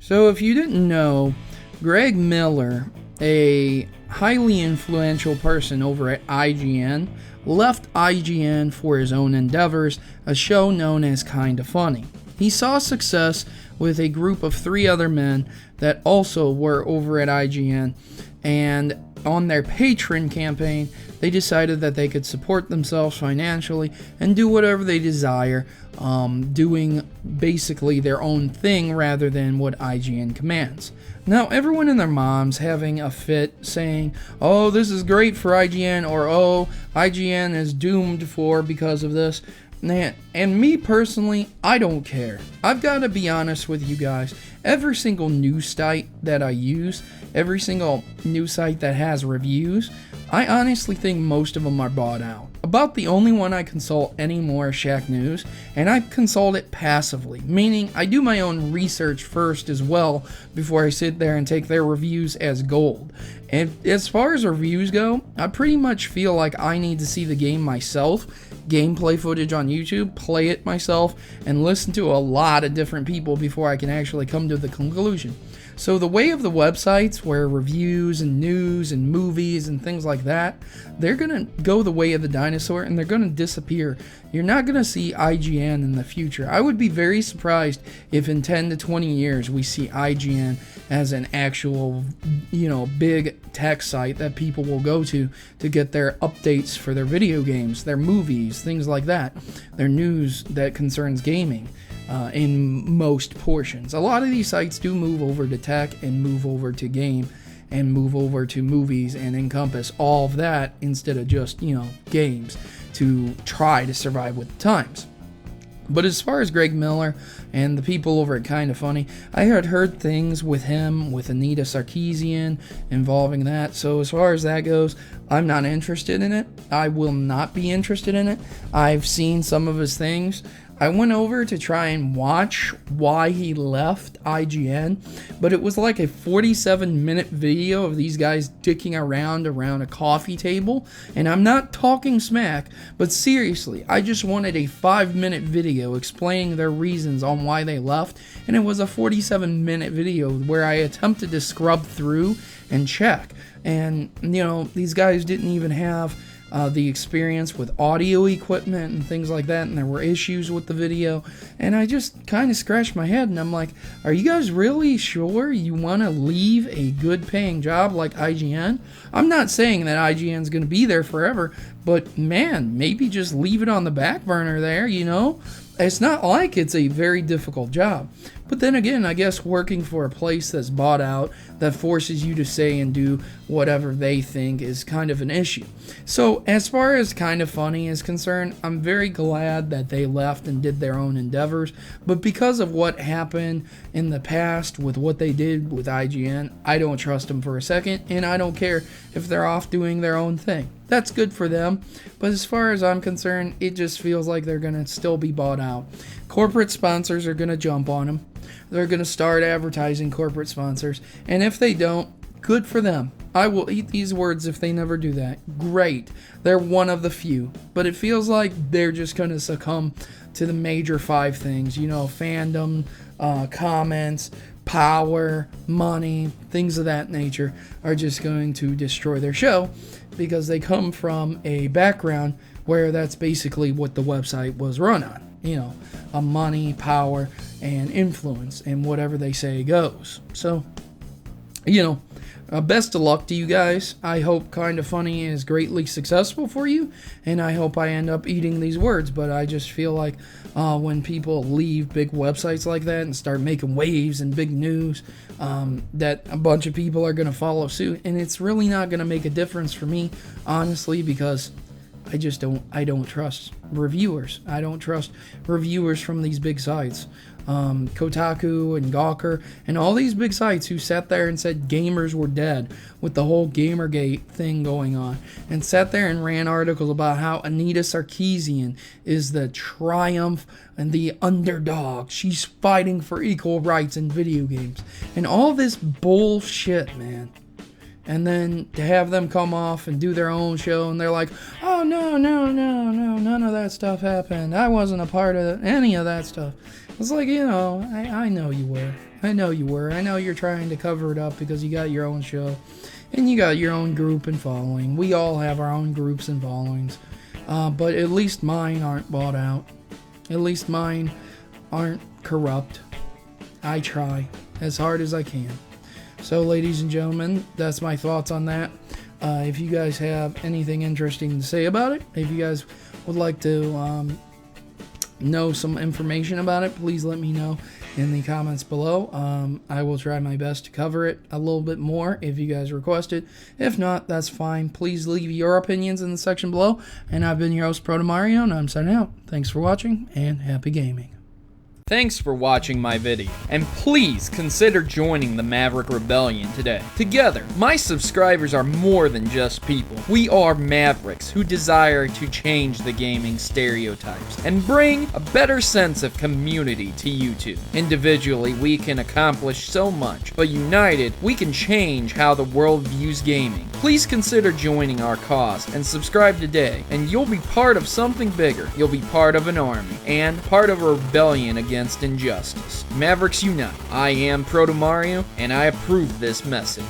So if you didn't know, Greg Miller, a highly influential person over at IGN, left IGN for his own endeavors, a show known as Kinda Funny. He saw success with a group of 3 other men that also were over at IGN, and on their Patreon campaign, they decided that they could support themselves financially and do whatever they desire, doing basically their own thing rather than what IGN commands. Now, everyone and their mom's having a fit saying, oh, this is great for IGN, or oh, IGN is doomed because of this. And me personally, I don't care. I've got to be honest with you guys. Every single news site that I use, every single news site that has reviews, I honestly think most of them are bought out. About the only one I consult anymore is Shack News, and I consult it passively, meaning I do my own research first as well before I sit there and take their reviews as gold. And as far as reviews go, I pretty much feel like I need to see the game myself, gameplay footage on YouTube, play it myself, and listen to a lot of different people before I can actually come to the conclusion. So the way of the websites where reviews and news and movies and things like that, they're going to go the way of the dinosaur and they're going to disappear. You're not going to see IGN in the future. I would be very surprised if in 10 to 20 years we see IGN as an actual, big tech site that people will go to get their updates for their video games, their movies, things like that, their news that concerns gaming. In most portions. A lot of these sites do move over to tech and move over to game and move over to movies and encompass all of that instead of just, games to try to survive with the times. But as far as Greg Miller and the people over at Kinda Funny, I had heard things with him, with Anita Sarkeesian, involving that. So as far as that goes, I'm not interested in it. I will not be interested in it. I've seen some of his things. I went over to try and watch why he left IGN, but it was like a 47-minute video of these guys dicking around a coffee table, and I'm not talking smack, but seriously, I just wanted a 5-minute video explaining their reasons on why they left, and it was a 47-minute video where I attempted to scrub through and check, and, these guys didn't even have the experience with audio equipment and things like that, and there were issues with the video, and I just kind of scratched my head, and I'm like, are you guys really sure you want to leave a good paying job like IGN? I'm not saying that IGN's going to be there forever, but man, maybe just leave it on the back burner there, It's not like it's a very difficult job. But then again, I guess working for a place that's bought out, that forces you to say and do whatever they think is kind of an issue. So as far as Kinda Funny is concerned, I'm very glad that they left and did their own endeavors. But because of what happened in the past with what they did with IGN, I don't trust them for a second, and I don't care if they're off doing their own thing. That's good for them, but as far as I'm concerned, it just feels like they're going to still be bought out. Corporate sponsors are going to jump on them. They're going to start advertising corporate sponsors, and if they don't, good for them. I will eat these words if they never do that. Great. They're one of the few, but it feels like they're just going to succumb to the major 5 things, fandom, comments, power, money, things of that nature are just going to destroy their show because they come from a background where that's basically what the website was run on. A money, power, and influence, and whatever they say goes. So, best of luck to you guys. I hope Kinda Funny is greatly successful for you, and I hope I end up eating these words, but I just feel like when people leave big websites like that and start making waves and big news, that a bunch of people are going to follow suit, and it's really not going to make a difference for me, honestly, because I don't trust reviewers. I don't trust reviewers from these big sites. Kotaku and Gawker and all these big sites who sat there and said gamers were dead with the whole Gamergate thing going on, and sat there and ran articles about how Anita Sarkeesian is the triumph and the underdog. She's fighting for equal rights in video games. And all this bullshit, man. And then to have them come off and do their own show, and they're like, oh, no, none of that stuff happened. I wasn't a part of any of that stuff. It's like, I know you were. I know you were. I know you're trying to cover it up because you got your own show and you got your own group and following. We all have our own groups and followings. But at least mine aren't bought out. At least mine aren't corrupt. I try as hard as I can. So, ladies and gentlemen, that's my thoughts on that. If you guys have anything interesting to say about it, if you guys would like to know some information about it, please let me know in the comments below. I will try my best to cover it a little bit more if you guys request it. If not, that's fine. Please leave your opinions in the section below. And I've been your host, Protomario, and I'm signing out. Thanks for watching, and happy gaming. Thanks for watching my video, and please consider joining the Maverick Rebellion today. Together, my subscribers are more than just people. We are Mavericks who desire to change the gaming stereotypes and bring a better sense of community to YouTube. Individually, we can accomplish so much, but united, we can change how the world views gaming. Please consider joining our cause and subscribe today, and you'll be part of something bigger. You'll be part of an army and part of a rebellion against injustice. Mavericks unite. I am Protomario, and I approve this message.